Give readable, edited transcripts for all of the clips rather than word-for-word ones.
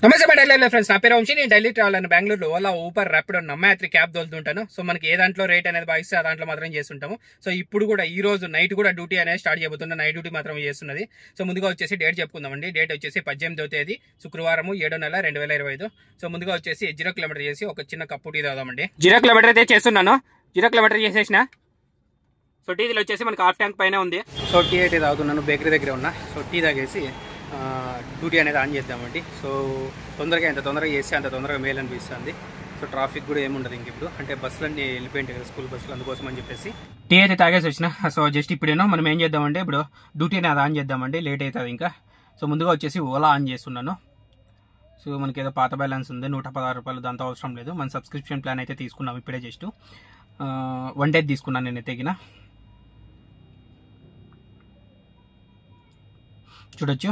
నమస్తే బయట ఫ్రెండ్స్, నా పేరు వంశీ. నేను ఢిల్లీ ట్రావెల్ అని బెంగళూరులో ఓలా, ఊబర్, ర్యాపిడో, నమ్మయాత్రి క్యాబ్ తోలుతుంటాను. సో మనకి ఏ దాంట్లో రేట్ అనేది భావిస్తే ఆ దాంట్లో మాత్రం చేస్తుంటాము. సో ఇప్పుడు కూడా ఈ రోజు నైట్ కూడా డ్యూటీ అనేది స్టార్ట్ చేయబోతున్నా. నైట్ డ్యూటీ మాత్రం చేస్తున్నది. సో ముందుగా వచ్చేసి డేట్ చెప్పుకుందామండి. డేట్ వచ్చేసి 18వ తేదీ శుక్రవారం 7వ నెల 2025. సో ముందుగా వచ్చేసి 0 కిలోమీటర్ చేసి ఒక చిన్న కప్పు టీ తాగుదామండి. 0 కిలోమీటర్ అయితే చేస్తున్నాను. 0 కిలోమీటర్ చేసేసిన. సో టీలో వచ్చేసి మనకి హాఫ్ ట్యాంక్ పైన ఉంది. సో టీ అయితే తాగుతున్నాను, బేకరీ దగ్గర ఉన్నా. సో టీ తాగేసి డ్యూటీ అనేది ఆన్ చేద్దామండి. సో తొందరగా ఎంత తొందరగా చేస్తే అంత తొందరగా మేలు అనిపిస్తుంది. సో ట్రాఫిక్ కూడా ఏముండదు ఇంక ఇప్పుడు, అంటే బస్సులన్నీ వెళ్ళిపోయింటాయి కదా, స్కూల్ బస్సులు, అందుకోసం అని చెప్పేసి టీ అయితే తాగేసి వచ్చిన. సో జస్ట్ ఇప్పుడేనో మనం ఏం చేద్దామంటే ఇప్పుడు డ్యూటీ అనేది ఆన్ చేద్దామండి, లేట్ అవుతుంది ఇంకా. సో ముందుగా వచ్చేసి ఓలా ఆన్ చేస్తున్నాను. సో మనకి ఏదో పాత బ్యాలెన్స్ ఉంది 116 రూపాయలు, దాంతో అవసరం లేదు. మన సబ్స్క్రిప్షన్ ప్లాన్ అయితే తీసుకున్నాం ఇప్పుడే. జస్ట్ 1 డే తీసుకున్నాను నేను తెగిన. చూడొచ్చు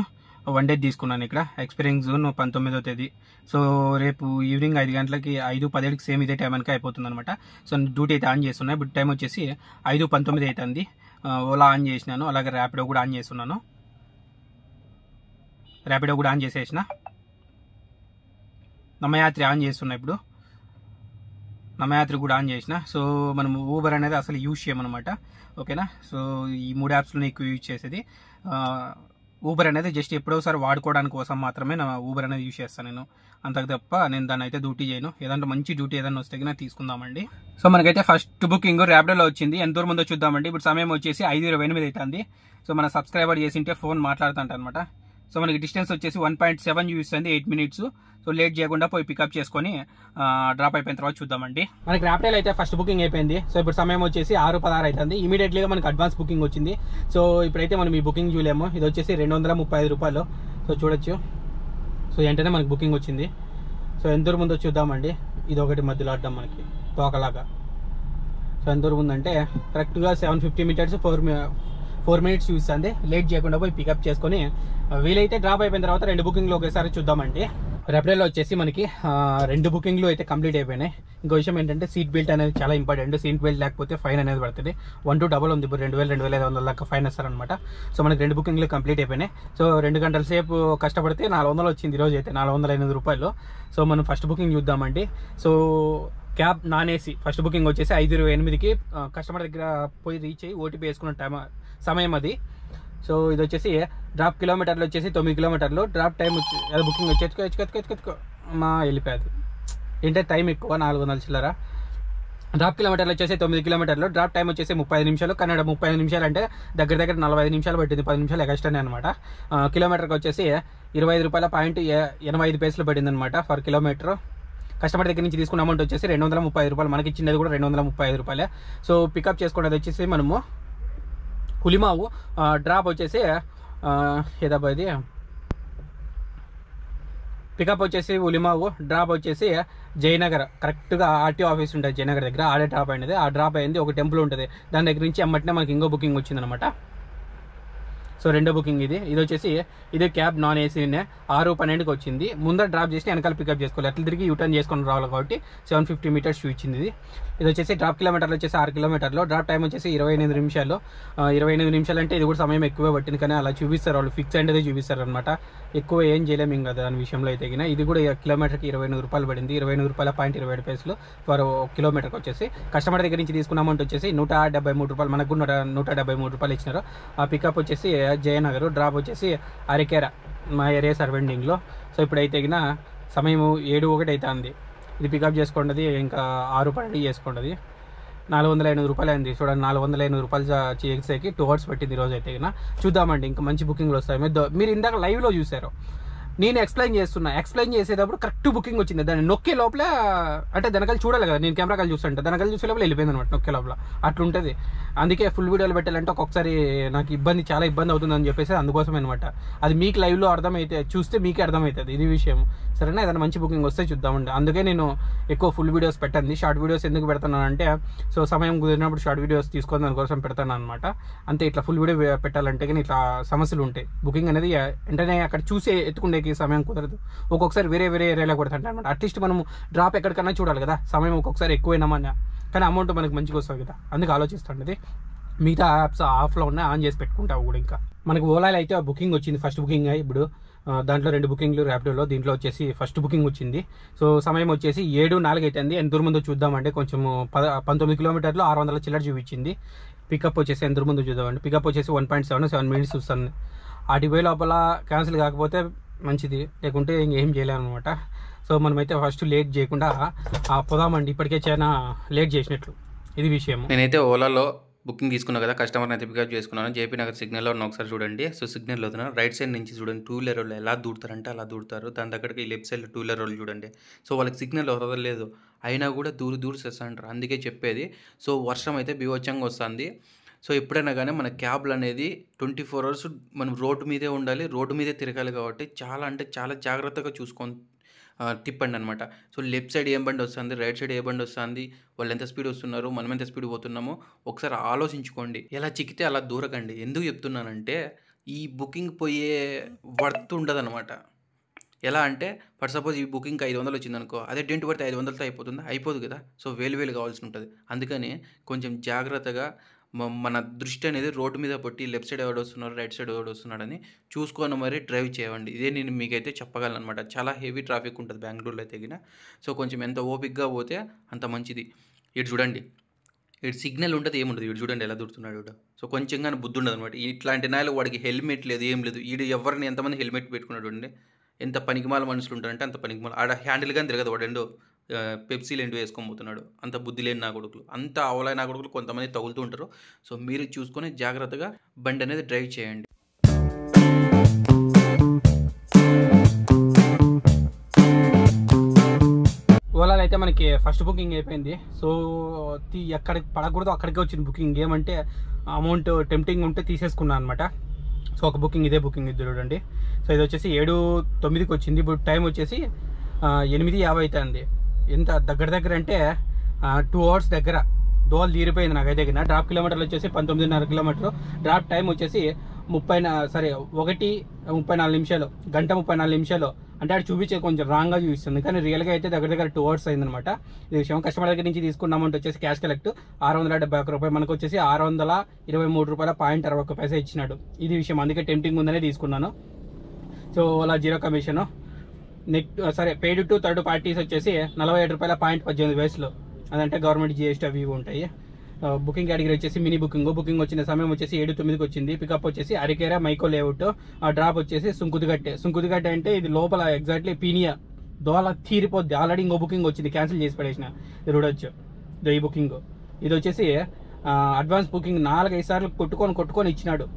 1 డే తీసుకున్నాను ఇక్కడ. ఎక్స్పైరింగ్ జోన్ 19వ తేదీ. సో రేపు ఈవినింగ్ 5 గంటలకి 5:17కి సేమ్ ఇదే టైం అనక అయిపోతుంది అనమాట. సో డ్యూటీ అయితే ఆన్ చేస్తున్నాను. ఇప్పుడు టైం వచ్చేసి 5:19 అవుతుంది. ఓలా ఆన్ చేసినాను, అలాగే ర్యాపిడో కూడా ఆన్ చేస్తున్నాను. ర్యాపిడో కూడా ఆన్ చేసేసిన. నమ్మయాత్రి ఆన్ చేస్తున్నా ఇప్పుడు. నమ్మయాత్రి కూడా ఆన్ చేసిన. సో మనం ఊబర్ అనేది అసలు యూజ్ చేయమన్నమాట, ఓకేనా. సో ఈ 3 యాప్స్లో ఎక్కువ యూజ్ చేసేది. ఊబర్ అనేది జస్ట్ ఎప్పుడోసారి వాడుకోవడానికి కోసం మాత్రమే నా ఊబర్ అనేది యూజ్ చేస్తాను నేను, అంతకు తప్ప నేను దాన్ని అయితే డ్యూటీ చేయను. ఏదంటే మంచి డ్యూటీ ఏదైనా వస్తే కన్నా తీసుకుందామండి. సో మనకైతే ఫస్ట్ బుకింగ్ ర్యాపిడోలో వచ్చింది. ఎంత దూరం ఉందో చూద్దామండి. ఇప్పుడు సమయం వచ్చేసి 5:28 అవుతుంది. సో మన సబ్స్క్రైబర్ చేసింటే ఫోన్ మాట్లాడుతుంట అనమాట. సో మనకి డిస్టెన్స్ వచ్చేసి 1.7 చూపిస్తుంది, 8 మినిట్స్. సో లేట్ చేయకుండా పోయి పికప్ చేసుకొని డ్రాప్ అయిపోయిన తర్వాత చూద్దామండి. మనకి ర్యాపిడోలో అయితే ఫస్ట్ బుకింగ్ అయిపోయింది. సో ఇప్పుడు సమయం వచ్చేసి 6:16 అవుతుంది. ఇమీడియట్లీగా మనకి అడ్వాన్స్ బుకింగ్ వచ్చింది. సో ఇప్పుడైతే మనం ఈ బుకింగ్ చూడలేము. ఇది వచ్చేసి 235 రూపాయలు. సో చూడొచ్చు. సో వెంటనే మనకి బుకింగ్ వచ్చింది. సో ఎంత దూరం ఉందో చూద్దామండి. ఇది ఒకటి మధ్యలో అడ్డం మనకి తోకలాగా. సో ఎంత దూరం ఉందంటే కరెక్ట్గా 750 మీటర్స్ 4 మినిట్స్ చూస్తుంది. లేట్ చేయకుండా పోయి పికప్ చేసుకొని వీలైతే డ్రాప్ అయిపోయిన తర్వాత 2 బుకింగ్లు ఒకేసారి చూద్దామండి. ర్యాపిడోలో వచ్చేసి మనకి 2 బుకింగ్లు అయితే కంప్లీట్ అయిపోయినాయి. ఇంకో విషయం ఏంటంటే సీట్ బెల్ట్ అనేది చాలా ఇంపార్టెంట్. సీట్ బెల్ట్ లేకపోతే ఫైన్ అనేది పడుతుంది. 1 ఉంది. ఇప్పుడు 2,000-2,500 దాకా ఫైన్ వేస్తారనమాట. సో మనకి 2 బుకింగ్లు కంప్లీట్ అయిపోయినాయి. సో 2 గంటల సేపు కష్టపడితే 400 వచ్చింది ఈరోజు అయితే, 408 రూపాయలు. సో మనం ఫస్ట్ బుకింగ్ చూద్దామండి. So cab non AC first booking వచ్చేసి 5:28కి కస్టమర్ దగ్గర పోయి రీచ్ అయ్యి ఓటీపీ వేసుకున్న సమయం అది. సో ఇది వచ్చేసి డ్రాప్ కిలోమీటర్లు వచ్చేసి 9 కిలోమీటర్లు. డ్రాప్ టైం వచ్చి బుకింగ్ వచ్చి మా వెళ్ళిపోయాది. ఏంటంటే టైం ఎక్కువ, 400 చిల్లర. డ్రాప్ కిలోమీటర్లు వచ్చేసి 9 కిలోమీటర్లు. డ్రాప్ టైం వచ్చేసి 35 నిమిషాలు. కానీ 35 నిమిషాలు అంటే దగ్గర 45 నిమిషాలు పట్టింది. 10 నిమిషాలు ఎక్స్ట్రానే అనమాట. కిలోమీటర్కి వచ్చేసి 25 రూపాయల పాయింట్ 85 పైసలు పడింది అనమాట ఫర్ కిలోమీటర్. కస్టమర్ దగ్గర నుంచి తీసుకున్న అమౌంట్ వచ్చేసి 235 రూపాయలు. మనకి ఇచ్చినది కూడా 235 రూపాయలే. సో పికప్ చేసుకున్నది వచ్చేసి మనము కులిమావు. డ్రాప్ వచ్చేసి ఏదబ్బా ఇది, పికప్ వచ్చేసి ఉలిమావు, డ్రాప్ వచ్చేసి జయనగర్. కరెక్ట్గా ఆర్టీఓ ఆఫీస్ ఉంటుంది జయనగర్ దగ్గర, ఆడే డ్రాప్ అయినది. ఆ డ్రాప్ అయింది ఒక టెంపుల్ ఉంటుంది, దాని దగ్గర నుంచి అమ్మటనే మనకి ఇంకో బుకింగ్ వచ్చిందనమాట. సో 2వ బుకింగ్ ఇది. ఇది వచ్చేసి ఇది క్యాబ్ నాన్ ఏసీనే 6:12కి వచ్చింది. ముందర డ్రాప్ చేసి వెనకాల పికప్ చేసుకోవాలి, అట్లా తిరిగి యూటర్న్ చేసుకొని రావాలి కాబట్టి 750 మీటర్స్ ఇచ్చింది ఇది. ఇది వచ్చేసి డ్రాప్ కిలోమీటర్లు వచ్చేసి 6 కిలోమీటర్లు. డ్రాప్ టైం వచ్చేసి 28 నిమిషాలు. 28 నిమిషాలు అంటే ఇది కూడా సమయం ఎక్కువే పట్టింది, కానీ అలా చూపిస్తారు వాళ్ళు, ఫిక్స్ అనేది చూపిస్తారు అనమాట. ఎక్కువ ఏం చేయలేము ఇంకా దాని విషయంలో అయితే. ఇది కూడా కిలోమీటర్కి 28 రూపాయలు పడింది. 28 రూపాయల పాయింట్ 27 పైసలు ఫర్ కిలోమీటర్కి వచ్చేసి. కస్టమర్ దగ్గర నుంచి తీసుకున్న అమౌంట్ వచ్చేసి 173 రూపాయలు. మనకు కూడా 173 రూపాయలు ఇచ్చినారు. ఆ పికప్ వచ్చేసి జయనగర్, డ్రాప్ వచ్చేసి అరికేర, మా ఏరియా సర్వెండింగ్లో. సో ఇప్పుడైతే సమయం 7:01 అవుతుంది. ఇది పికప్ చేసుకున్నది ఇంకా 6:12 చేసుకున్నది. 408 రూపాయలు అయింది. చూడండి, 408 రూపాయలు చేసేకి 2 అవర్స్ పట్టింది ఈరోజు అయితే. చూద్దామండి ఇంకా మంచి బుకింగ్లు వస్తాయి. మీరు ఇందాక లైవ్లో చూసారు, నేను ఎక్స్ప్లెయిన్ చేసేటప్పుడు కరెక్ట్ బుకింగ్ వచ్చింది. దాన్ని నొక్కే లోపల, అంటే దానికల్ చూడాలి కదా, నేను కెమెరా కలిసి చూస్తుంటే దానికల్ చూసే లోపల వెళ్ళిపోయింది అనమాట, నొక్కే లోపల. అట్లుంటుంది. అందుకే ఫుల్ వీడియోలు పెట్టాలంటే ఒక్కొక్కసారి నాకు చాలా ఇబ్బంది అవుతుందని చెప్పేసి అందుకోసమే అనమాట. అది మీకు లైవ్లో అర్థమైతే, చూస్తే మీకే అర్థమవుతుంది ఇది విషయం. సరేనా, ఏదైనా మంచి బుకింగ్ వస్తే చూద్దామండి. అందుకే నేను ఎక్కువ ఫుల్ వీడియోస్ పెట్టండి. షార్ట్ వీడియోస్ ఎందుకు పెడతాను అంటే, సో సమయం కుదిరినప్పుడు షార్ట్ వీడియోస్ తీసుకొని దానికోసం పెడతాను అనమాట. అంతే. ఇట్లా ఫుల్ వీడియో పెట్టాలంటే కానీ ఇట్లా సమస్యలు ఉంటాయి. బుకింగ్ అనేది వెంటనే అక్కడ చూసే ఎత్తుకుండే సమయం కుదరదు. ఒక్కొక్కసారి వేరే ఏరియాలో కొడుతుంటాయి అనమాట. అట్లీస్ట్ మనం డ్రాప్ ఎక్కడికన్నా చూడాలి కదా, సమయం ఒక్కొక్కసారి ఎక్కువైనామన్నా, కానీ అమౌంట్ మనకు మంచిగా వస్తుంది కదా, అందుకు ఆలోచిస్తుండేది. మిగతా యాప్స్ ఆఫ్లో ఉన్నాయి, ఆన్ చేసి పెట్టుకుంటావు కూడా. ఇంకా మనకు ఓలాలో అయితే బుకింగ్ వచ్చింది, ఫస్ట్ బుకింగ్. ఇప్పుడు దాంట్లో 2 బుకింగ్లు ర్యాపిడోలో. దీంట్లో వచ్చేసి ఫస్ట్ బుకింగ్ వచ్చింది. సో సమయం వచ్చేసి 7:04 అవుతుంది. ఎంత దూరం ముందు చూద్దామంటే కొంచెం 19 కిలోమీటర్లు 600 చిల్లర చూపించింది. పికప్ వచ్చేసి ఎంత దూరం ముందు చూద్దామండి. పికప్ వచ్చేసి 1.7 మినిట్స్ చూస్తాను. ఆటి పోయి లోపల క్యాన్సిల్ కాకపోతే మంచిది, లేకుంటే ఇంకేం చేయలేము అనమాట. సో మనమైతే ఫస్ట్ లేట్ చేయకుండా పోదామండి. ఇప్పటికే చాలా లేట్ చేసినట్లు ఇది విషయం. నేనైతే ఓలాలో బుకింగ్ తీసుకున్నా కదా, కస్టమర్ని అయితే పికప్ చేసుకున్నాను. జేపీ నగర్ సిగ్నల్లో ఉన్న ఒకసారి చూడండి. సో సిగ్నల్లో వస్తున్నాను, రైట్ సైడ్ నుంచి చూడండి 2 వీలర్ వాళ్ళు ఎలా దూడతారంటే అలా దూడతారు. దాని దగ్గరికి లెఫ్ట్ సైడ్ 2 వీలర్ వాళ్ళు చూడండి. సో వాళ్ళకి సిగ్నల్ వదలలేదు, అయినా కూడా దూరు చేస్తాంటారు. అందుకే చెప్పేది. సో వర్షం అయితే బీభత్సంగా వస్తుంది. సో ఎప్పుడైనా కానీ మన క్యాబ్లు అనేది 24 అవర్స్ మనం రోడ్డు మీదే ఉండాలి, రోడ్డు మీదే తిరగాలి. కాబట్టి చాలా అంటే చాలా జాగ్రత్తగా చూసుకొని తిప్పండి అనమాట. సో లెఫ్ట్ సైడ్ ఏ బండి వస్తుంది, రైట్ సైడ్ ఏ బండి వస్తుంది, వాళ్ళు ఎంత స్పీడ్ వస్తున్నారు, మనం ఎంత స్పీడ్ పోతున్నామో ఒకసారి ఆలోచించుకోండి. ఎలా చిక్కితే అలా దూరకండి. ఎందుకు చెప్తున్నానంటే ఈ బుకింగ్ పోయే వర్త్ ఉండదు అనమాట. ఎలా అంటే ఫర్ సపోజ్ ఈ బుకింగ్ 500 వచ్చింది అనుకో, అదే డెంట్ పడితే 500తో అయిపోదు కదా. సో వేలు కావాల్సి ఉంటుంది. అందుకని కొంచెం జాగ్రత్తగా మన దృష్టి అనేది రోడ్డు మీద పెట్టి లెఫ్ట్ సైడ్ ఎవడు వస్తున్నారు, రైట్ సైడ్ ఎవడు వస్తున్నాడని చూసుకొని మరి డ్రైవ్ చేయండి. ఇదే నేను మీకైతే చెప్పగలను అనమాట. చాలా హెవీ ట్రాఫిక్ ఉంటుంది బెంగళూరులో అయితే గిన. సో కొంచెం ఎంత ఓపిక్గా పోతే అంత మంచిది. ఇటు చూడండి, ఇటు సిగ్నల్ ఉంటుంది, ఏముండదు. ఇటు చూడండి ఎలా దూరుతున్నాడు ఇటు. సో కొంచెం కానీ బుద్ధి ఉండదు అనమాట. ఇట్లాంటి నాయలు వాడికి హెల్మెట్ లేదు, ఏం లేదు. ఈడు ఎవరిని ఎంతమంది హెల్మెట్ పెట్టుకున్నాడు అండి. ఎంత పనికిమాల మనుషులు ఉంటారంటే అంత పనికిమాల. ఆడ హ్యాండిల్ కానీ తిరగదు వాడు, పెప్సీలు ఎండు వేసుకొని పోతున్నాడు. అంత బుద్ధి లేని నా కొడుకులు, అంత అవలైన నా కొడుకులు కొంతమంది తగులుతూ ఉంటారు. సో మీరు చూసుకొని జాగ్రత్తగా బండి అనేది డ్రైవ్ చేయండి. ఓలాలో అయితే మనకి ఫస్ట్ బుకింగ్ అయిపోయింది. సో ఎక్కడికి పడకూడదు అక్కడికే వచ్చింది బుకింగ్. ఏమంటే అమౌంట్ టెంప్టింగ్ ఉంటే తీసేసుకున్నాను అనమాట. సో ఒక బుకింగ్ ఇదే బుకింగ్ ఇది చూడండి. సో ఇది వచ్చేసి 7:09కి వచ్చింది. ఇప్పుడు టైం వచ్చేసి 8:50 అవుతుంది. ఎంత దగ్గర అంటే 2 అవర్స్ దగ్గర దోలు తీరిపోయింది నాకైతే. డ్రాప్ కిలోమీటర్లు వచ్చేసి 19.5 కిలోమీటర్లు. డ్రాప్ టైం వచ్చేసి 1:34 నిమిషాలు, 1:34 నిమిషాలు. అంటే అది చూపించే కొంచెం రాంగ్గా చూపిస్తుంది, కానీ రియల్గా అయితే దగ్గర 2 అవర్స్ అయిందనమాట. ఇది విషయం. కస్టమర్ దగ్గర నుంచి తీసుకున్న అమౌంట్ వచ్చేసి క్యాష్ కలెక్ట్ 671 రూపాయలు, మనకు వచ్చేసి 623 రూపాయల 61 పైసా ఇచ్చినాడు. ఇది విషయం. అందుకే టెంప్టింగ్ ఉందనే తీసుకున్నాను. సో అలా 0 commission. Paid to third parties వచ్చేసి 47 రూపాయల 18 పైసలు. అదంటే గవర్నమెంట్ జిఎస్టీ అవి ఉంటాయి. బుకింగ్ కేటగిరీ వచ్చేసి మినీ బుకింగ్. బుకింగ్ వచ్చిన సమయం వచ్చేసి 7:09కి వచ్చింది. పికప్ వచ్చేసి అరికేరా మైకో లేఅవుట్. డ్రాప్ వచ్చేసి సుంకుదిగట్టె అంటే ఇది లోపల ఎగ్జాక్ట్లీ పీనియా దోల తీరిపోద్ది. ఆల్రెడీ ఇంకో బుకింగ్ వచ్చింది, క్యాన్సిల్ చేసి పడేసిన. ఇది చూడొచ్చు ఈ బుకింగ్. ఇది వచ్చేసి అడ్వాన్స్ బుకింగ్ 4-5 సార్లు కొట్టుకొని ఇచ్చినాడు.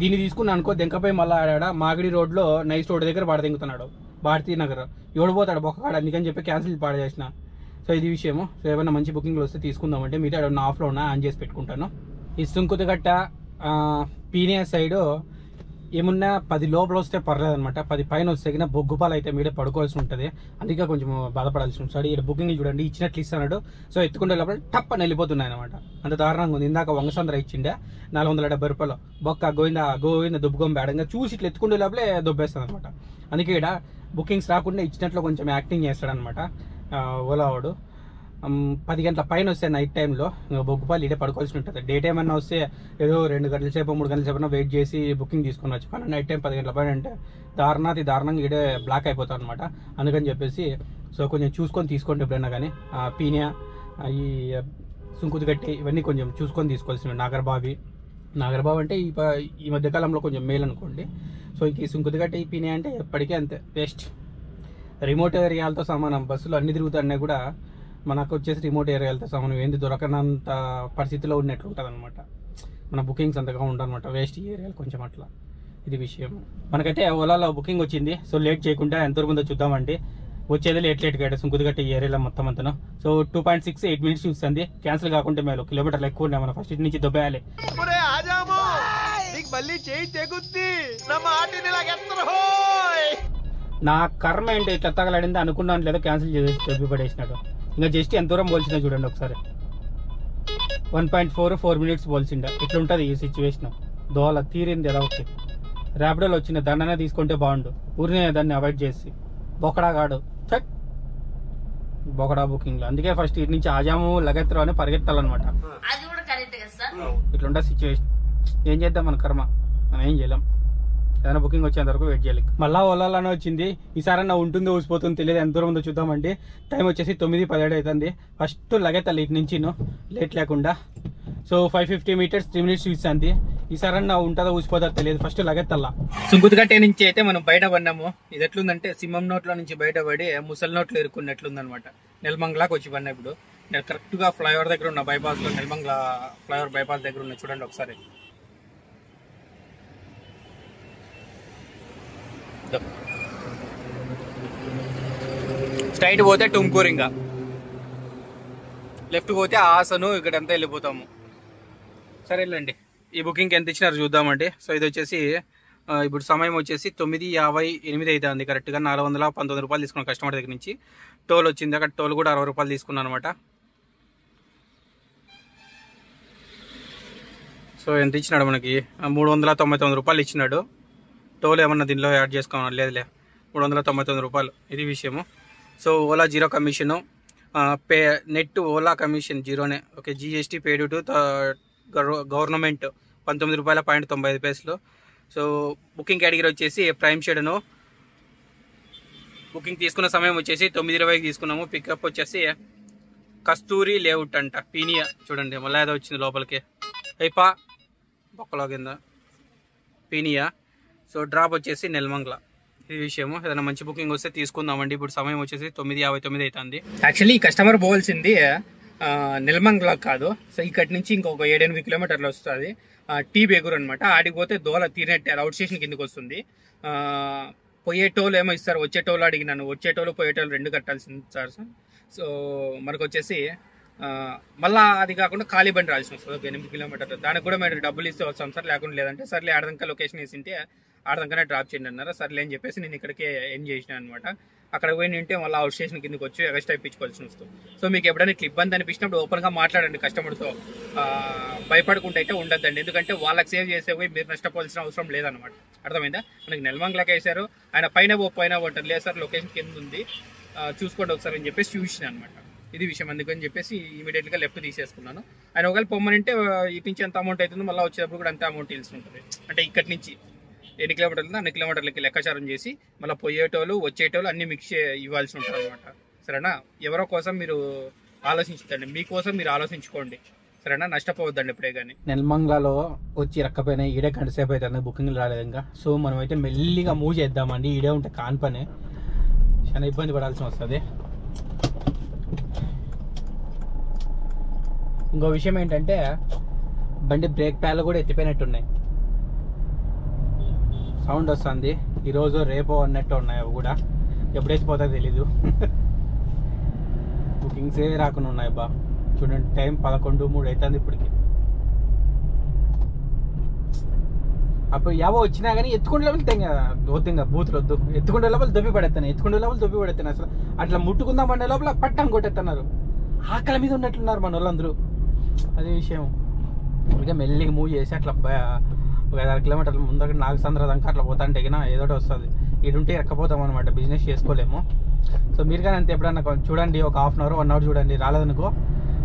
దీన్ని తీసుకున్నా అనుకో, దెంకపై మళ్ళీ ఆడ మాగిడి రోడ్లో నైస్ రోడ్ దగ్గర బాడదెంగుతున్నాడు. భారతీ నగర్ ఎవడిపోతాడు బొక్కగాడు, అందుకని చెప్పి క్యాన్సిల్ పాడేసిన. సో ఇది విషయము. సో ఏమైనా మంచి బుకింగ్లు వస్తే తీసుకుందామంటే మిగతా ఏమన్నా ఆఫ్లో ఉన్నా ఆన్ చేసి పెట్టుకుంటాను. ఈ సుంకుదిగట్ట పీనియా సైడు ఏమున్నా 10 లోపల వస్తే పర్లేదనమాట. 10 పైన వస్తే కింద బొగ్గుపాలు అయితే మీడే పడుకోవాల్సి ఉంటుంది. అందుకే కొంచెం బాధపడాల్సి ఉంటుంది. ఇక్కడ బుకింగ్ చూడండి ఇచ్చినట్లు ఇస్తున్నాడు. సో ఎత్తుకుంటే లోపల టప్పని వెళ్ళిపోతున్నాయి అనమాట. అంత దారుణంగా ఉంది. ఇందాక వంగసంద్ర ఇచ్చిండే 470 రూపాయలు బొక్క గోవింద దుబ్బుగం బేడంగా చూసి ఇట్లా ఎత్తుకుంటే లోపలే దొబ్బేస్తుంది అనమాట. అందుకే ఇక్కడ బుకింగ్స్ రాకుండా ఇచ్చినట్లు కొంచెం యాక్టింగ్ చేస్తాడనమాట ఓలా వాడు. 10 గంటల పైన వస్తే నైట్ టైంలో బొగ్గుపాలు ఇడే పడుకోవాల్సి ఉంటుంది. డే టైం అన్నా వస్తే ఏదో 2 గంటల సేపు 3 గంటల సేపు వెయిట్ చేసి బుకింగ్ తీసుకుని వచ్చు. కానీ నైట్ టైం 10 గంటల పైన అంటే దారుణంగా ఇడే బ్లాక్ అయిపోతాం అనమాట. అందుకని చెప్పేసి సో కొంచెం చూసుకొని తీసుకోండి ఎప్పుడైనా కానీ. పీనియా, ఈ సుంకుదిగట్టి ఇవన్నీ కొంచెం చూసుకొని తీసుకోవాల్సినవి. నాగరబావి అంటే ఈ మధ్యకాలంలో కొంచెం మేలు అనుకోండి. సో ఇంక ఈ సుంకుదిగట్టి పీనియా అంటే ఎప్పటికీ అంతే వేస్ట్. రిమోట్ ఏరియాలతో సమానం. బస్సులు అన్ని తిరుగుతున్నాయి కూడా మనకు వచ్చేసి రిమోట్ ఏరియాలతో సమానం. ఏంది దొరకనంత పరిస్థితిలో ఉన్నట్లు ఉంటుంది అనమాట. మన బుకింగ్స్ అంతగా ఉండనమాట. వేస్ట్ ఈ ఏరియాలు కొంచెం అట్లా. ఇది విషయం. మనకైతే ఓలాలో బుకింగ్ వచ్చింది. సో లేట్ చేయకుండా ఎంత ఉందో చూద్దామండి. వచ్చేది లేట్గా సుంకుదిగట్ట ఈ ఏరియాలో మొత్తం అంతను. సో 2.68 మినిట్స్ చూస్తుంది. క్యాన్సిల్ కాకుంటే మేలు, కిలోమీటర్లు ఎక్కువ ఉన్నాయి. మన ఫస్ట్ ఇటు నుంచి దొబ్బేయాలి. నా కర్మ ఏంటి ఇట్లా తగలాడింది అనుకున్నాను, లేదా క్యాన్సిల్ చేసి దొబ్బి పడేసినాడు. ఇంకా జస్ట్ ఎంత దూరం పోల్చినా చూడండి ఒకసారి. 1.44 మినిట్స్ పోల్చిండ. ఇట్లా ఉంటుంది ఈ సిచ్యువేషన్. దోల తీరింది ఎలా ఓకే. ర్యాపిడోలో వచ్చిన దండనే తీసుకుంటే బాగుండు. ఊరినే దాన్ని అవాయిడ్ చేసి బొకడాగాడు బొకడా బుకింగ్లో. అందుకే ఫస్ట్ ఇటు నుంచి ఆజాము లగెత్తరు అని పరిగెత్తాలన్నమాట. ఇట్లుంటే సిచ్యువేషన్. ఏం చేద్దాం, మన కర్మ, మనం ఏం చేయలేం. ఏదైనా బుకింగ్ వచ్చేంత వరకు వెయిట్ చేయాలి. మళ్ళీ ఓలాలోనే వచ్చింది. ఈసారన్నా ఉంటుందో ఊసిపోతుందో తెలియదు, ఎంత దూరం ఉందో చూద్దామండి. టైం వచ్చేసి 9:17 అవుతుంది. ఫస్ట్ లగెత్తాలి ఇటు నుంచి లేట్ లేకుండా. సో 550 మీటర్స్ 3 minutes చూస్తుంది. ఈసారన్నా ఉంటుందో ఊసిపోతుందో తెలియదు, ఫస్ట్ లగెత్తల్లా. సుంకుతుగట్టే నుంచి అయితే మనం బయట పడినాము. ఇది ఎట్లుందంటే సింహం నోట్లో నుంచి బయటపడి ముసలి నోట్లో ఇరుక్కున్నట్లుందనమాట. నెలమంగలాకి వచ్చి పడినా. ఇప్పుడు నేను కరెక్ట్గా ఫ్లైఓవర్ దగ్గర ఉన్న బైపాస్లో, నెలమంగళ ఫ్లైఓవర్ బైపాస్ దగ్గర ఉన్న. చూడండి ఒకసారి. స్ట్రైట్ పోతే టుమ్కూరు, ఇంకా లెఫ్ట్ పోతే ఆసను, ఇక్కడంతా వెళ్ళిపోతాము. సరేలేండి, ఈ బుకింగ్కి ఎంత ఇచ్చినారు చూద్దామండి. సో ఇది వచ్చేసి ఇప్పుడు సమయం వచ్చేసి 9:58 అవుతుంది కరెక్ట్గా. 419 రూపాయలు తీసుకున్నాను కస్టమర్ దగ్గర నుంచి. టోల్ వచ్చింది, అక్కడ టోల్ కూడా 60 రూపాయలు తీసుకున్నాను అనమాట. సో ఎంత ఇచ్చినాడు మనకి? 399 రూపాయలు ఇచ్చినాడు. టోల్ ఏమన్నా దీనిలో యాడ్ చేసుకోవాలి? లేదులే, 399 రూపాయలు. ఇది విషయము. So Ola zero commission, net Ola commission జీరోనే. Okay, GST paid to government 19 రూపాయల 95 పైసలు. సో బుకింగ్ కేటగిరీ వచ్చేసి ప్రైమ్ షెడ్ను. బుకింగ్ తీసుకున్న సమయం వచ్చేసి 9:20 తీసుకున్నాము. పికప్ వచ్చేసి కస్తూరి లేఅవుట్ అంట, పీనియా. చూడండి మళ్ళీ ఏదో వచ్చింది లోపలికి, అయిపా బొక్కలో కింద పీనియా. సో డ్రాప్ వచ్చేసి నెలమంగళ. ఇది విషయము. ఏదైనా మంచి బుకింగ్ వస్తే తీసుకుందామండి. ఇప్పుడు సమయం వచ్చేసి 9:59 అవుతుంది. యాక్చువల్లీ ఈ కస్టమర్ పోవాల్సింది నెలమంగళ కాదు. సో ఇక్కడి నుంచి ఇంకొక 7-8 కిలోమీటర్లు వస్తుంది. టీ బేగూర్ అనమాట. ఆడికి పోతే దోల తీరినట్టే, అవుట్ స్టేషన్ కిందకి వస్తుంది. పోయే టోల్ ఏమో ఇస్తారు, వచ్చే టోల్ అడిగినాను. వచ్చే టోల్ పోయే టోల్ 2 కట్టాల్సింది సార్. సో మనకు వచ్చేసి మళ్ళీ అది కాకుండా ఖాళీ బండి రాల్సిన వస్తుంది 8 కిలోమీటర్లు. దానికి కూడా మేము డబ్బులు ఇస్తే వస్తాం సార్, లేకుండా లేదంటే సర్లే ఆడదంకా లొకేషన్ వేసింటే ఆడదంకానే డ్రాప్ చేయండి అన్నారు. సర్లే అని చెప్పేసి నేను ఇక్కడికే ఎండ్ చేసినాను అనమాట. అక్కడ పోయి ఉంటే మళ్ళీ అవుట్ స్టేషన్ కిందకి వచ్చి ఎక్స్ట్రా ఇప్పించుకోవాల్సి వస్తుంది. సో మీకు ఎప్పుడైనా ఇట్లా ఇబ్బంది అనిపించినప్పుడు ఓపెన్గా మాట్లాడండి కస్టమర్తో. భయపడకుండా అయితే ఉండద్దండి, ఎందుకంటే వాళ్ళకి సేవ్ చేసే పోయి మీరు నష్టపోవాల్సిన అవసరం లేదనమాట. అర్థమైందా? మనకి నెలమంగళకి వేశారు, ఆయన పైన ఉంటారు. లేదు సార్ లొకేషన్ కింద ఉంది, చూసుకోండి ఒకసారి అని చెప్పేసి చూసిన అనమాట. ఇది విషయం. అందుకని చెప్పేసి ఇమీడియట్గా లెఫ్ట్ తీసేసుకున్నాను. ఆయన ఒకవేళ పొమ్మనంటే ఇటు నుంచి ఎంత అమౌంట్ అవుతుందో మళ్ళీ వచ్చేటప్పుడు కూడా అంతే అమౌంట్ తెలిసి ఉంటుంది. అంటే ఇక్కడి నుంచి 8 కిలోమీటర్లు, అన్ని కిలోమీటర్లకి లెక్కాచారం చేసి మళ్ళీ పోయేటోళ్ళు వచ్చేటోళ్ళు అన్ని మిక్స్ ఇవ్వాల్సి ఉంటుంది అనమాట. సరేనా? ఎవరో కోసం మీరు ఆలోచించండి, మీకోసం మీరు ఆలోచించుకోండి. సరేనా? నష్టపోవద్దండి ఎప్పుడే కానీ. నెలమంగళలో వచ్చి రక్కపోయినా ఈడే గంట సేపు అవుతుంది, బుకింగ్లు రాలేదు ఇంకా. సో మనం అయితే మెల్లిగా మూవ్ చేద్దామండి. ఈడే ఉంటే కాని పనే, చాలా ఇబ్బంది పడాల్సి వస్తుంది. ఇంకో విషయం ఏంటంటే బండి బ్రేక్ ప్యాడ్లు కూడా ఎత్తిపోయినట్టున్నాయి, సౌండ్ వస్తుంది. ఈరోజు రేపో అన్నట్టు ఉన్నాయి అవి కూడా, ఎప్పుడైతే పోతుందో తెలీదు. బుకింగ్సే రాకుండా ఉన్నాయి బా. చూడండి టైం 11:03 అవుతుంది ఇప్పటికి. అప్పుడు ఎవో వచ్చినా కానీ ఎత్తుకుంటే లోపల వద్దు, ఇంకా బూతులు వద్దు. ఎత్తుకుంటే లోపల దొబ్బి పడేస్తాను. అసలు అట్లా ముట్టుకుందాం అనే లోపల పట్టం కొట్టేస్తున్నారు. ఆకలి మీద ఉన్నట్లున్నారు మన వాళ్ళందరూ. అదే విషయం. ఇక మెల్లిగా మూవ్ చేసి అట్లా ఒక 5-6 కిలోమీటర్ల ముందర నాగసంద్ర దాకా అట్లా పోతాంటే ఏదో వస్తుంది. ఇటుంటే ఎక్కపోతాం అనమాట, బిజినెస్ చేసుకోలేము. సో మీరు కానీ అంతే ఎప్పుడన్నా చూడండి, ఒక 1/2 అవర్ 1 అవర్ చూడండి. రాలేదనుకో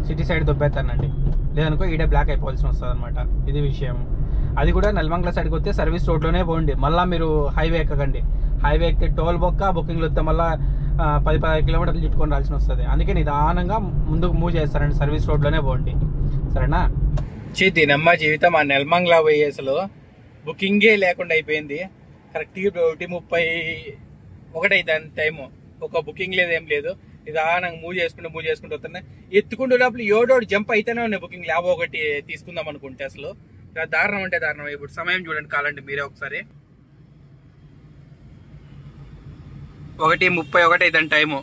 సిటీ సైడ్ దొబ్బేస్తానండి, లేదనుకో ఈడే బ్లాక్ అయిపోవాల్సి వస్తుంది అనమాట. ఇది విషయం. అది కూడా నెలమంగళ సైడ్కి వస్తే సర్వీస్ రోడ్లోనే పోండి, మళ్ళీ మీరు హైవే ఎక్కకండి. హైవే ఎక్కితే టోల్ బొక్క, బుకింగ్లు వస్తే మళ్ళీ 10-15 కిలోమీటర్లు చుట్టుకొని రాల్సి వస్తుంది. అందుకే నిదానంగా ముందుకు మూవ్ చేస్తారండి, సర్వీస్ రోడ్లోనే పోండి. సరేనా? దీనమ్మ జీవితం. ఆ నెలమంగళ పోయి అసలు బుకింగే లేకుండా అయిపోయింది. కరెక్ట్గా 1:31 అవుతుంది టైము. ఒక బుకింగ్ లేదు, ఏం లేదు. నిదానంగా మూవ్ చేసుకుంటూ వస్తున్నాయి. ఎత్తుకుంటూ లోపల ఏడోడు జంప్ అయితేనే ఉన్నాయి బుకింగ్. 51 తీసుకుందాం అనుకుంటే అసలు దారుణం అంటే దారుణం. ఇప్పుడు సమయం చూడండి, కావాలంటే మీరే ఒకసారి. 1:31 అవుతుంది టైము.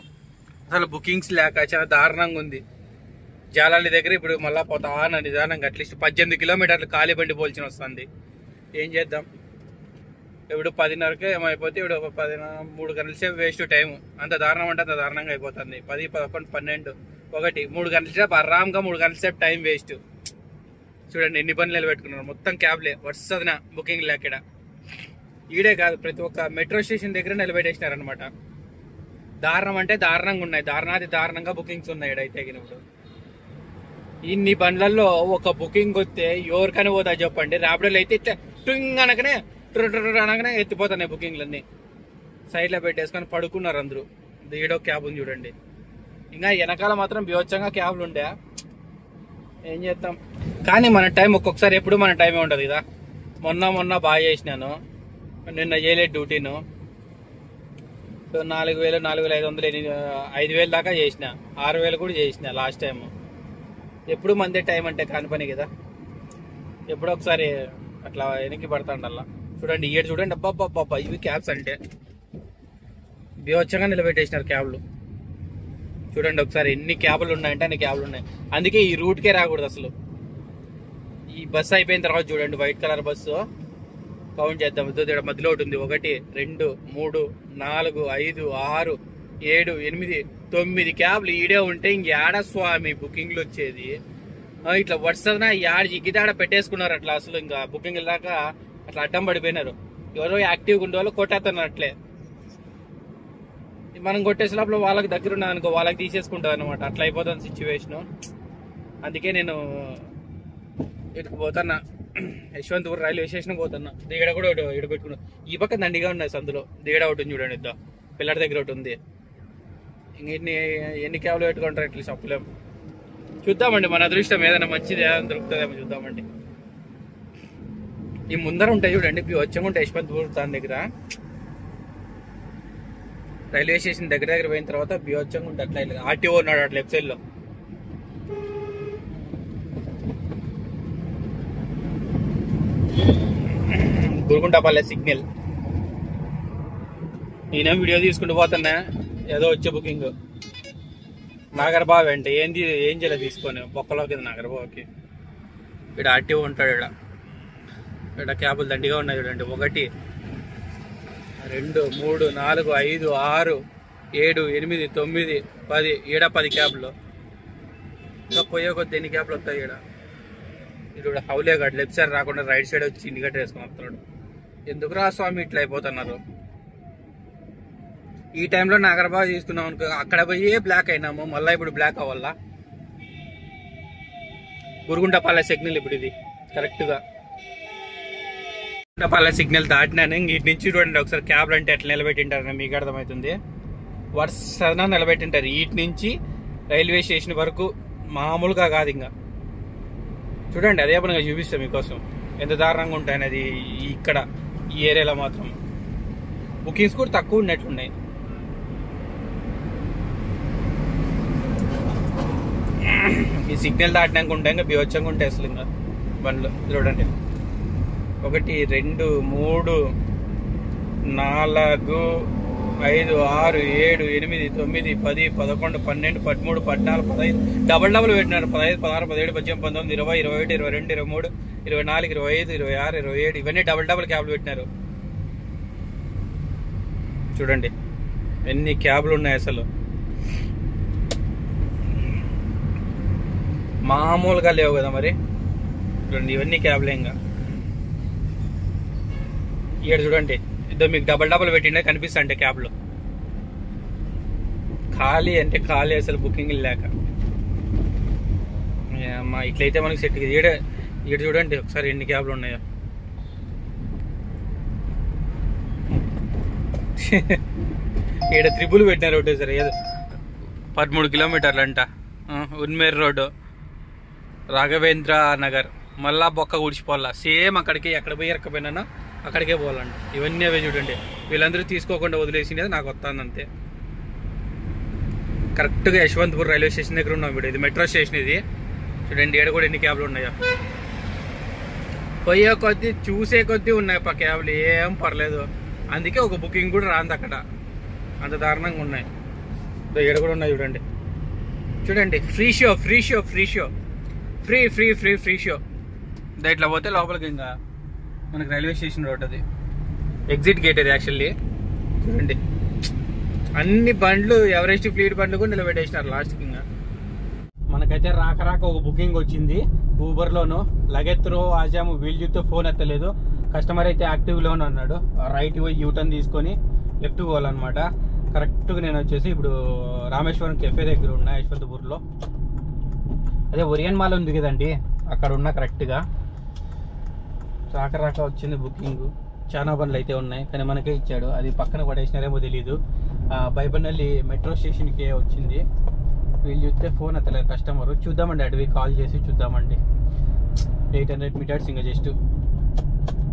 అసలు బుకింగ్స్ లేక చాలా దారుణంగా ఉంది. జాలాలి దగ్గర ఇప్పుడు మళ్ళీ పోతా నిదానంగా అట్లీస్ట్ 18 కిలోమీటర్లు ఖాళీ బండి పోల్చిన వస్తుంది. ఏం చేద్దాం? ఇప్పుడు 10:30కే ఏమైపోతే ఇప్పుడు 3 గంటల సేపు వేస్ట్ టైము. అంత దారుణం అంటే అంత దారుణంగా అయిపోతుంది. 10, 11, 12, 1 3 గంటల సేపు ఆరాంగా 3 గంటల సేపు టైం వేస్ట్. చూడండి ఎన్ని పనులు నిలబెట్టుకున్నారు. మొత్తం క్యాబ్లే వరుసదిన బుకింగ్ లేకడ. ఈడే కాదు, ప్రతి ఒక్క మెట్రో స్టేషన్ దగ్గర నిలబెట్టేసినారనమాట. దారుణం అంటే దారుణంగా ఉన్నాయి. దారుణంగా బుకింగ్స్ ఉన్నాయి ఇడైతే. ఇప్పుడు ఇన్ని బండ్లలో ఒక బుకింగ్ వస్తే ఎవరికైనా పోతా చెప్పండి. ర్యాపిడోలో అయితే ఇట్లా టింగ్ అనకనే అనగానే ఎత్తిపోతున్నాయి బుకింగ్లన్నీ. సైడ్లో పెట్టేసుకొని పడుకున్నారు అందరూ. ఈడో క్యాబ్ ఉంది చూడండి. ఇంకా వెనకాల మాత్రం బీవచ్చంగా క్యాబ్లు ఉండే. ఏం చేస్తాం కానీ మన టైం ఒక్కొక్కసారి ఎప్పుడు మన టైమే ఉండదు కదా. మొన్న బాగా చేసినాను, నిన్న చేయలేదు డ్యూటీను. 4,000, 4,500, 5,000 దాకా చేసిన, 6,000 కూడా చేసిన లాస్ట్ టైం. ఎప్పుడు మందే టైం అంటే కాని పని కదా. ఎప్పుడో ఒకసారి అట్లా వెనక్కి పడతాండల్లా. చూడండి ఈడ చూడండి, అబ్బా ఇవి క్యాబ్స్ అంటే బీవచ్చంగా నిలబెట్టేసినారు క్యాబ్లు. చూడండి ఒకసారి ఎన్ని క్యాబ్లు ఉన్నాయంటే అన్ని క్యాబ్లు ఉన్నాయి. అందుకే ఈ రూట్కే రాకూడదు అసలు. ఈ బస్సు అయిపోయిన తర్వాత చూడండి వైట్ కలర్ బస్సు కౌంట్ చేద్దాం. మధ్యలో ఒకటి ఉంది, 1, 2, 3, 4, 5, 6, 7, 8, 9 క్యాబ్లు ఈడే ఉంటే ఇంకేడ స్వామి బుకింగ్లు వచ్చేది. ఇట్లా వరుసన యాడ జిగ్గిదాడ పెట్టేసుకున్నారు అట్లా. అసలు ఇంకా బుకింగ్ దాకా అట్లా అడ్డం పడిపోయినారు. ఎవరో యాక్టివ్గా ఉండే వాళ్ళు కొట్టేస్తున్నారు అట్లే. మనం కొట్టేసే లోపల వాళ్ళకి దగ్గర ఉన్నా అనుకో, వాళ్ళకి తీసేసుకుంటారు అనమాట. అట్లా అయిపోతుంది సిచ్యువేషను. అందుకే నేను ఇటుకు పోతున్నా, యశ్వంతపూర్ రైల్వే స్టేషన్ పోతున్నా. దిగడ కూడా ఇటు పెట్టుకున్నా. ఈ పక్క దండిగా ఉన్నాయి సందులో. దిగడ ఒకటి ఉంది చూడండి, ఇద్దా పిల్లల దగ్గర ఒకటి ఉంది. ఇంక ఎన్ని క్యాబ్లు పెట్టుకుంటారు ఇట్లా చెప్పలేము. చూద్దామండి మన అదృష్టం ఏదైనా మంచిది ఏదైనా దొరుకుతుందేమో చూద్దామండి. ఈ ముందర ఉంటాయి చూడండి వచ్చముంటాయి యశ్వంతపూర్ దాని దగ్గర. రైల్వే స్టేషన్ దగ్గర పోయిన తర్వాత బీవచ్చంగా ఉంటుంది. అట్లా ఆర్టీఓ ఉన్నాడు అట్లా లెఫ్ట్ సైడ్ లో. గురుగుంటపల్లె సిగ్నల్. నేనే వీడియో తీసుకుంటూ పోతున్నా, ఏదో వచ్చే బుకింగ్ నాగరబావి అంటే ఏం చేయలేదు తీసుకొని బొక్కలో కింద నాగరబావికి. ఇక్కడ ఆర్టీఓ ఉంటాడు. ఇక్కడ క్యాబులు దండిగా ఉన్నాయి చూడండి. 1, 2, 3, 4, 5, 6, 7, 8, 9, 10. ఈడ 10 క్యాబ్లు. ఇంకా పోయే కొద్ది ఎన్ని క్యాబ్లు వస్తాయి ఈడ. ఇది హౌలే గడ్ లెఫ్ట్ సైడ్ రాకుండా రైట్ సైడ్ వచ్చి ఇండికేటర్ వేసుకొని వస్తున్నాడు. ఎందుకు రా స్వామి ఇట్లా అయిపోతున్నారు. ఈ టైంలో నాగరబాబు తీసుకున్నాం అనుకో, అక్కడ పోయే బ్లాక్ అయినాము, మళ్ళీ ఇప్పుడు బ్లాక్ అవ్వాలా. గురుగుంటపల్లె సిగ్నల్ ఇప్పుడు ఇది కరెక్ట్గా. గురుగుంటపల్లె సిగ్నల్ దాటినాను. ఇంక నుంచి చూడండి ఒకసారి క్యాబ్లు అంటే ఎట్లా నిలబెట్టింటారని మీకు అర్థమవుతుంది. వరుసగా నిలబెట్టింటారు వీటి నుంచి రైల్వే స్టేషన్ వరకు. మామూలుగా కాదు ఇంకా. చూడండి అదే పనిగా చూపిస్తాం మీకోసం ఎంత దారుణంగా ఉంటాయనేది. ఇక్కడ ఈ ఏరియాలో మాత్రం బుకింగ్స్ కూడా తక్కువ ఉన్నట్లున్నాయి. ఈ సిగ్నల్ దాటినాక ఉంటాయి ఇంకా బీవచ్చంగా ఉంటాయి అసలు ఇంకా బండ్లు. చూడండి 1, 2, 3, 4, 5, 6, 7, 8, 9, 10, 11, 12, 13, 14, 15. డబల్ పెట్టినారు. 15, 16, 17, 18, 19, 20, 21, 22, 23, 24, 25, 26, 27. ఇవన్నీ డబల్ క్యాబ్లు పెట్టినారు. చూడండి ఎన్ని క్యాబ్లు ఉన్నాయి అసలు. మామూలుగా లేవు కదా మరి. చూడండి ఇవన్నీ క్యాబ్లే. ఇంకా ఇక్కడ చూడండి ఇద్దరు మీకు డబల్ పెట్టిండే కనిపిస్తా అంటే క్యాబ్లో. ఖాళీ అంటే ఖాళీ అసలు బుకింగ్ లేక. అమ్మా ఇట్లయితే మనకి సెట్. ఈడ చూడండి ఒకసారి ఎన్ని క్యాబ్లు ఉన్నాయో. ఈడ 3 పెట్టినారు ఒకటే సరే. ఏదో 13 కిలోమీటర్లు అంట. ఉన్మేర్ రోడ్డు, రాఘవేంద్ర నగర్. మళ్ళా బొక్క ఊడ్చిపోవాలా. సేమ్ అక్కడికి ఎక్కడ పోయి ఎక్కకపోయినా అక్కడికే పోవాలండి. ఇవన్నీ అవే చూడండి. వీళ్ళందరూ తీసుకోకుండా వదిలేసినది నాకు వస్తుంది అంతే. కరెక్ట్గా యశ్వంతపూర్ రైల్వే స్టేషన్ దగ్గర ఉన్నాం ఇప్పుడు. ఇది మెట్రో స్టేషన్ ఇది. చూడండి ఈడ కూడా ఎన్ని క్యాబ్లు ఉన్నాయో. పోయే కొద్దీ చూసే కొద్దీ ఉన్నాయి క్యాబ్లు. ఏం పర్లేదు. అందుకే ఒక బుకింగ్ కూడా రాంది అక్కడ. అంత దారుణంగా ఉన్నాయి. ఈడ కూడా ఉన్నాయి చూడండి. చూడండి ఫ్రీ షో ఫ్రీ షో. ఇట్లా పోతే లోపలికి ఇంకా మనకి రైల్వే స్టేషన్ రోడ్. అది ఎగ్జిట్ గేట్ అది యాక్చువల్లీ. చూడండి అన్ని బండ్లు ఎవరెస్ట్ ఫ్లీట్ బండ్లు కూడా నిలబెట్టేసినారు లాస్ట్కి. ఇంకా మనకైతే రాక ఒక బుకింగ్ వచ్చింది ఊబర్లోను. లగెత్రో ఆజాము వీల్ చూస్తే ఫోన్ ఎత్తలేదు. కస్టమర్ అయితే యాక్టివ్లోనే ఉన్నాడు. రైట్ పోయి యూటర్న్ తీసుకొని లెఫ్ట్ పోవాలన్నమాట. కరెక్ట్గా నేను వచ్చేసి ఇప్పుడు రామేశ్వరం కెఫే దగ్గర ఉన్నా యశ్వంతపూర్లో. అదే ఒరియన్ మాల్ ఉంది కదండి, అక్కడ ఉన్నా కరెక్ట్గా. రాక వచ్చింది బుకింగ్. చాలా బండ్లు అయితే ఉన్నాయి, కానీ మనకే ఇచ్చాడు. అది పక్కన పడేసినారేమో తెలీదు. బైపనల్లి మెట్రో స్టేషన్కి వచ్చింది. వీళ్ళు చూస్తే ఫోన్ అతలేదు కస్టమర్. చూద్దామండి, అడివి కాల్ చేసి చూద్దామండి. 800 మీటర్స్ ఇంకా జస్ట్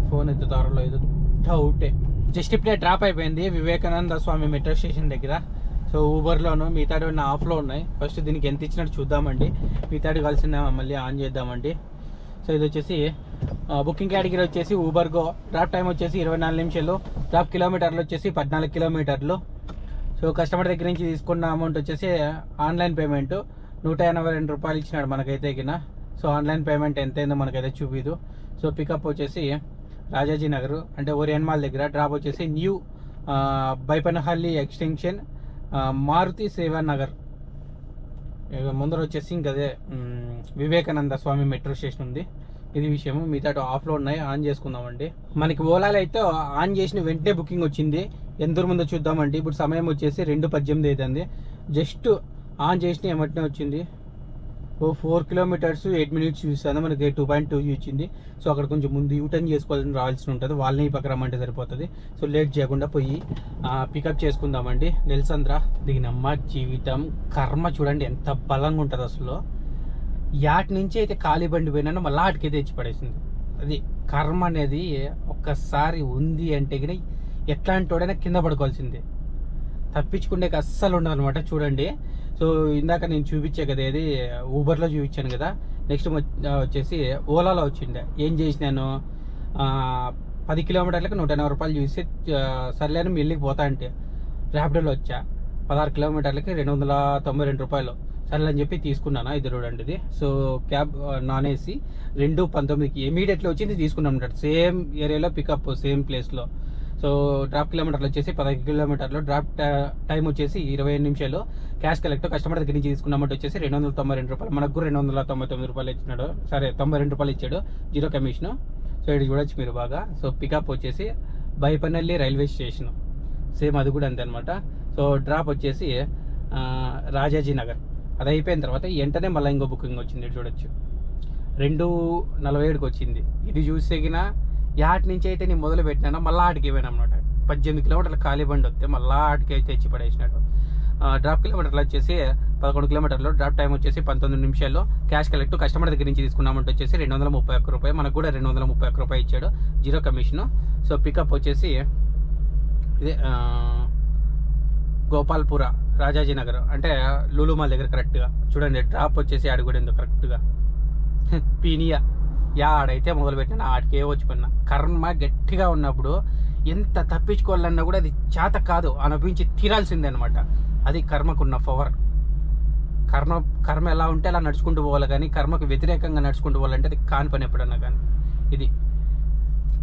ఫోన్ ఎత్తుతారో లేదు డౌటే. జస్ట్ ఇప్పుడే డ్రాప్ అయిపోయింది వివేకానంద స్వామి మెట్రో స్టేషన్ దగ్గర. సో ఊబర్లోను మిగతాడు ఆఫ్లో ఉన్నాయి. ఫస్ట్ దీనికి ఎంత ఇచ్చినట్టు చూద్దామండి, మిగతాడు కలిసిన మళ్ళీ ఆన్ చేద్దామండి. సో ఇది వచ్చేసి బుకింగ్ కేటగిరీ వచ్చేసి ఊబర్ గో. డ్రాప్ టైం వచ్చేసి 24 నిమిషాలు. డ్రాప్ కిలోమీటర్లు వచ్చేసి 14 కిలోమీటర్లు. సో కస్టమర్ దగ్గర నుంచి తీసుకున్న అమౌంట్ వచ్చేసి ఆన్లైన్ పేమెంట్ 182 రూపాయలు ఇచ్చినాడు మనకైతే కింద. సో ఆన్లైన్ పేమెంట్ ఎంతైందో మనకైతే చూపిదు. సో పికప్ వచ్చేసి రాజాజీ నగర్ అంటే ఓరియన్ మాల్ దగ్గర. డ్రాప్ వచ్చేసి న్యూ బైపనహల్లి ఎక్స్టెన్షన్ మారుతి సేవా నగర్ ముందర వచ్చేసి ఇంకదే వివేకానంద స్వామి మెట్రో స్టేషన్ ఉంది. ఇది విషయము. మిగతా ఆఫ్లో ఉన్నాయి, ఆన్ చేసుకుందామండి. మనకి ఓలాలో అయితే ఆన్ చేసిన వెంటనే బుకింగ్ వచ్చింది. ఎంత దూరం ముందో చూద్దామండి. ఇప్పుడు సమయం వచ్చేసి 2:18 అవుతుంది. జస్ట్ ఆన్ చేసిన ఏమంటనే వచ్చింది. 4 కిలోమీటర్స్ 8 మినిట్స్ చూస్తుంది. మనకి 2.2 ఇచ్చింది. సో అక్కడ కొంచెం ముందు యూటర్న్ చేసుకోవాలని రావాల్సి ఉంటుంది. వాళ్ళని ఈ పక్క రమ్మంటే సరిపోతుంది. సో లేట్ చేయకుండా పోయి పికప్ చేసుకుందామండి. నెల్సంద్ర దిగినమ్మ జీవితం కర్మ చూడండి ఎంత బలంగా ఉంటుంది అసలు. యాట్ నుంచి అయితే ఖాళీ బండి పోయినా మళ్ళీ ఆటికి తెచ్చి పడేసింది. అది కర్మ అనేది ఒక్కసారి ఉంది అంటే కానీ ఎట్లాంటి వాడైనా కింద పడుకోవాల్సిందే, తప్పించుకునే అస్సలు ఉండదు అనమాట. చూడండి, సో ఇందాక నేను చూపించే కదా, ఏది ఊబర్లో చూపించాను కదా. నెక్స్ట్ వచ్చేసి ఓలాలో వచ్చిండే. ఏం చేసినాను, 10 కిలోమీటర్లకు 180 రూపాయలు చూసి సర్లేని మిల్లికి పోతా అంటే ర్యాపిడోలో వచ్చా. 16 కిలోమీటర్లకి 292 రూపాయలు. సర్లే అని చెప్పి తీసుకున్నాను. ఇది చూడండి ఇది. సో క్యాబ్ నాన్ ఏసీ 2:19కి ఇమీడియట్లీ వచ్చింది, తీసుకున్నాం అన్నట్టు. సేమ్ ఏరియాలో పికప్, సేమ్ ప్లేస్లో. సో డ్రాప్ కిలోమీటర్లు వచ్చేసి 10 కిలోమీటర్లు. డ్రాప్ టైం వచ్చేసి 25 నిమిషాలు. క్యాష్ కలెక్ట్ కస్టమర్ దగ్గర నుంచి తీసుకున్నామంటే వచ్చేసి 292 రూపాయలు. మనకు కూడా 299 రూపాయలు ఇచ్చినాడు. సరే 92 రూపాయలు ఇచ్చాడు, 0 కమిషను. సో ఇది చూడొచ్చు మీరు బాగా. సో పికప్ వచ్చేసి బైపనల్లి రైల్వే స్టేషన్, సేమ్ అది కూడా అంతే అనమాట. సో డ్రాప్ వచ్చేసి రాజాజీ నగర్. అది అయిపోయిన తర్వాత వెంటనే మళ్ళీ ఇంకో బుకింగ్ వచ్చింది. చూడొచ్చు 2:47కి వచ్చింది. ఇది చూసేగిన యాట్ నుంచి అయితే నేను మొదలు పెట్టినాను, మళ్ళీ ఆటికి పోయినా అనమాట. 18 కిలోమీటర్ల ఖాళీ బండి వస్తే మళ్ళీ ఆటికి అయితే తెచ్చి పడేసినాడు. డ్రాప్ కిలోమీటర్లు వచ్చేసి 11 కిలోమీటర్లు. డ్రాప్ టైం వచ్చేసి 19 నిమిషాల్లో. క్యాష్ కలెక్ట్ కస్టమర్ దగ్గర నుంచి తీసుకున్నామంటే వచ్చేసి 231 రూపాయలు. మనకు కూడా 231 రూపాయలు ఇచ్చాడు, 0 కమిషను. సో పికప్ వచ్చేసి ఇదే గోపాల్పుర రాజాజీ నగర్ అంటే లూలు మాల్ దగ్గర కరెక్ట్గా. చూడండి డ్రాప్ వచ్చేసి అడుగుడేందో కరెక్ట్గా పీనియా. ఆడైతే మొదలుపెట్టినా ఆడికే వచ్చిపోయినా. కర్మ గట్టిగా ఉన్నప్పుడు ఎంత తప్పించుకోవాలన్నా కూడా అది చేత కాదు, అనిపించి తీరాల్సిందే అనమాట. అది కర్మకున్న పవర్. కర్మ ఎలా ఉంటే అలా నడుచుకుంటూ పోవాలి, కానీ కర్మకు వ్యతిరేకంగా నడుచుకుంటూ పోవాలంటే అది కాని పని ఎప్పుడన్నా. కానీ ఇది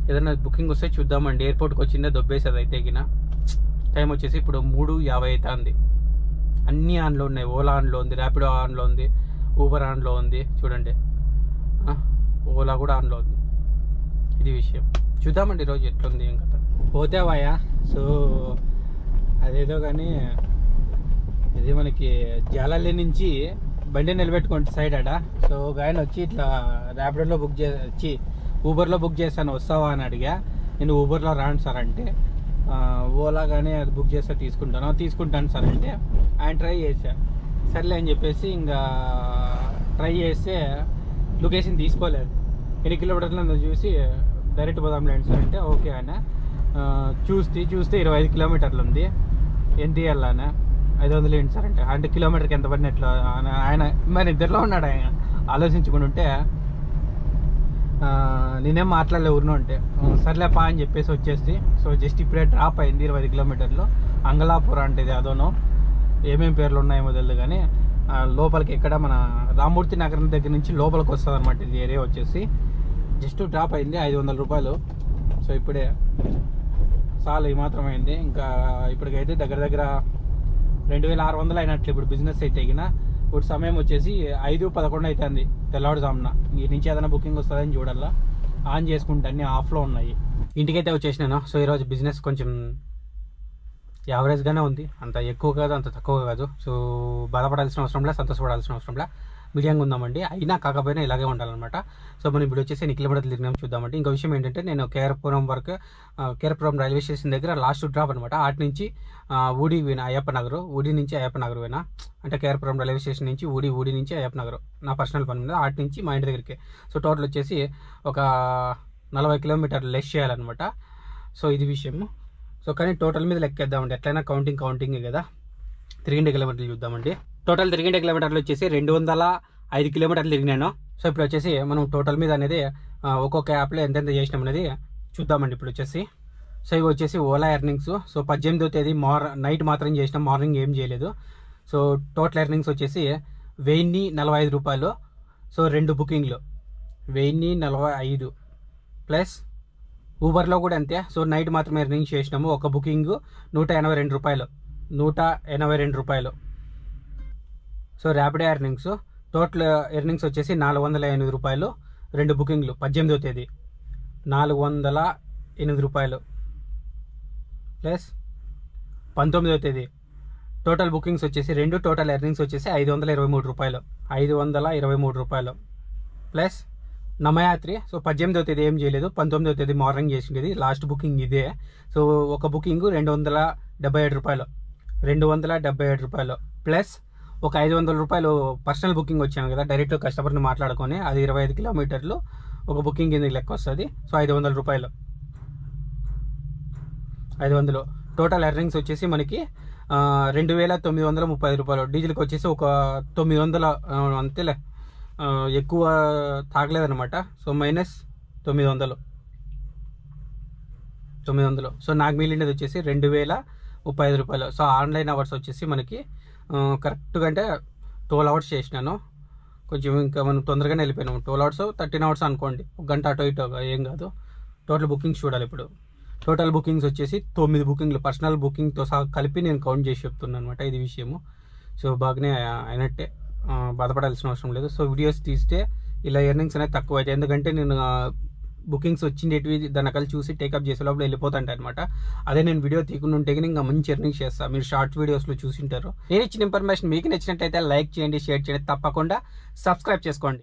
ఏదైనా బుకింగ్ వస్తే చూద్దామండి. ఎయిర్పోర్ట్కి వచ్చిందే దొబ్బేసేది అయితే గిన. టైం వచ్చేసి ఇప్పుడు 3:50 అవుతుంది. అన్నీ ఆన్లో ఉన్నాయి. ఓలా ఆన్లో ఉంది, ర్యాపిడో ఆన్లో ఉంది, ఊబర్ ఆన్లో ఉంది. చూడండి ఓలా కూడా ఆన్లో ఉంది. ఇది విషయం. చూద్దామండి ఈరోజు ఎట్లుంది ఏం కథ. పోతేవాయా. సో అదేదో కానీ ఇది మనకి జాలల్లి నుంచి బండి నిలబెట్టుకోండి సైడ్ ఆడ. సో ఒక ఆయన వచ్చి ఇట్లా ర్యాపిడోలో ఊబర్లో బుక్ చేశాను వస్తావా అని అడిగా. నేను ఊబర్లో రాను సార్ అంటే, ఓలా కానీ అది బుక్ చేస్తే తీసుకుంటాను సార్ అంటే ఆయన ట్రై చేశా. సర్లే అని చెప్పేసి ఇంకా ట్రై చేస్తే లొకేషన్ తీసుకోలేదు. 8 కిలోమీటర్లు చూసి డైరెక్ట్ పోదాం లేండి సార్ అంటే ఓకే ఆయన. చూస్తే 25 కిలోమీటర్లు ఉంది. ఎంత ఇవ్వాలన్నా 500 ఏంటి సార్ అంటే కిలోమీటర్కి ఎంత పడినట్లు ఆయన మరి ఇద్దరిలో ఉన్నాడు. ఆయన ఆలోచించుకుని ఉంటే నేనేం మాట్లాడలే ఊరినో అంటే సర్లేపా అని చెప్పేసి వచ్చేసి. సో జస్ట్ ఇప్పుడే డ్రాప్ అయింది 25 కిలోమీటర్లు. అంగలాపుర అంటే ఇది అదోనో ఏమేమి పేర్లు ఉన్నాయేమో తెలియదు, కానీ లోపలికి ఎక్కడ మన రామూర్తి నగరం దగ్గర నుంచి లోపలికి వస్తుంది అనమాట. ఇది ఏరియా వచ్చేసి జస్ట్ డ్రాప్ అయింది 500 రూపాయలు. సో ఇప్పుడే చాలా ఈ మాత్రం అయింది. ఇంకా ఇప్పటికైతే దగ్గర 2600 అయినట్లు ఇప్పుడు బిజినెస్ అయితే ఎగిన. ఇప్పుడు సమయం వచ్చేసి 5:11 అవుతుంది తెల్లవారుజామున. ఈ నుంచి ఏదైనా బుకింగ్ వస్తుందని చూడాలా. ఆన్ చేసుకుంటే అన్నీ ఆఫ్లో ఉన్నాయి. ఇంటికైతే వచ్చేసినాను. సో ఈరోజు బిజినెస్ కొంచెం యావరేజ్గానే ఉంది, అంత ఎక్కువ కాదు అంత తక్కువ కాదు. సో బాధపడాల్సిన అవసరం లేదు, సంతోషపడాల్సిన అవసరం లేదు. మీడియంగా ఉందామండి, అయినా కాకపోయినా ఇలాగే ఉండాలన్నమాట. సో మనం ఇప్పుడు వచ్చేసి ఎన్ని కిలోమీటర్లు తిరిగినాం చూద్దామండి. ఇంకో విషయం ఏంటంటే నేను కేఆర్పురం వరకు కేఆర్పురం రైల్వే స్టేషన్ దగ్గర లాస్ట్ డ్రాప్ అనమాట. అటు నుంచి ఊడి పోయినా అయ్యప్ప నగర్, ఊడి నుంచి అయ్యప్ప నగర్ పోయినా, అంటే కేఆర్పురం రైల్వే స్టేషన్ నుంచి ఊడి నుంచి అయ్యప్ప నగర్ నా పర్సనల్ పని మీద, అటు నుంచి మా ఇంటి దగ్గరికి. సో టోటల్ వచ్చేసి ఒక 40 కిలోమీటర్లు లెస్ చేయాలన్నమాట. సో ఇది విషయము. సో కానీ టోటల్ మీద లెక్కేద్దామండి, ఎట్లయినా కౌంటింగ్ కదా. 300 కిలోమీటర్లు చూద్దామండి. టోటల్ 300 కిలోమీటర్లు వచ్చేసి 205 కిలోమీటర్లు తిరిగినాను. సో ఇప్పుడు వచ్చేసి మనం టోటల్ మీద అనేది ఒక్కొక్క యాప్లో ఎంతెంత చేసినాం అనేది చూద్దామండి ఇప్పుడు వచ్చేసి. సో ఇవి వచ్చేసి ఓలా ఎర్నింగ్స్. సో 18వ తేదీ నైట్ మాత్రం చేసినాం, మార్నింగ్ ఏం చేయలేదు. సో టోటల్ ఎర్నింగ్స్ వచ్చేసి 1045 రూపాయలు. సో 2 బుకింగ్లు 1045 ప్లస్ ఊబర్లో కూడా అంతే. సో నైట్ మాత్రం ఎర్నింగ్స్ చేసినాము, ఒక బుకింగ్ 182 రూపాయలు, 182 రూపాయలు. So Rapido earnings total earnings వచ్చేసి 408 రూపాయలు. 2 బుకింగ్లు 18వ తేదీ 408 రూపాయలు ప్లస్ 19వ తేదీ టోటల్ బుకింగ్స్ వచ్చేసి 2, టోటల్ ఎర్నింగ్స్ వచ్చేసి 523 రూపాయలు, 523 రూపాయలు ప్లస్ నమయాత్రి. సో 18వ తేదీ ఏం చేయలేదు, 19వ తేదీ మార్నింగ్ చేసిండేది, లాస్ట్ బుకింగ్ ఇదే. సో ఒక బుకింగ్ 277 రూపాయలు, 277 రూపాయలు ప్లస్ ఒక 500 రూపాయలు పర్సనల్ బుకింగ్ వచ్చాను కదా, డైరెక్ట్ కస్టమర్ని మాట్లాడుకొని, అది 25 కిలోమీటర్లు ఒక బుకింగ్ కిందకి లెక్క వస్తుంది. సో 500 రూపాయలు, 500. టోటల్ ఎర్నింగ్స్ వచ్చేసి మనకి 2930 రూపాయలు. డీజిల్కి వచ్చేసి ఒక 900 అంతేలే, ఎక్కువ తాగలేదనమాట. సో -900. సో నాకు మిగిలినది వచ్చేసి 2035 రూపాయలు. సో ఆన్లైన్ అవర్స్ వచ్చేసి మనకి కరెక్ట్గా అంటే 12 అవర్స్ చేసినాను, కొంచెం ఇంకా మనం తొందరగానే వెళ్ళిపోయినాము. 12 అవర్స్ 13 అవర్స్ అనుకోండి, ఒక గంట అటు ఇటు ఏం కాదు. టోటల్ బుకింగ్స్ చూడాలి ఇప్పుడు. టోటల్ బుకింగ్స్ వచ్చేసి 9 బుకింగ్లు, పర్సనల్ బుకింగ్తో సహా కలిపి నేను కౌంట్ చేసి చెప్తున్నాను అనమాట, ఇది విషయము. సో బాగానే అయినట్టే, బాధపడాల్సిన అవసరం లేదు. సో వీడియోస్ తీస్తే ఇలా ఎర్నింగ్స్ అనేది తక్కువ అవుతాయి, ఎందుకంటే నేను బుకింగ్స్ వచ్చిండేటివి దాని అక్కడ చూసి టేకప్ చేసే లోపల వెళ్ళిపోతుంటాయి అనమాట. అదే నేను వీడియో తీయకుండా ఉంటే ఇంకా మంచి ఎర్నింగ్స్ చేస్తాను, మీరు షార్ట్ వీడియోస్లో చూసింటారు. నేను ఇచ్చిన ఇన్ఫర్మేషన్ మీకు నచ్చినట్టయితే లైక్ చేయండి, షేర్ చేయండి, తప్పకుండా సబ్స్క్రైబ్ చేసుకోండి.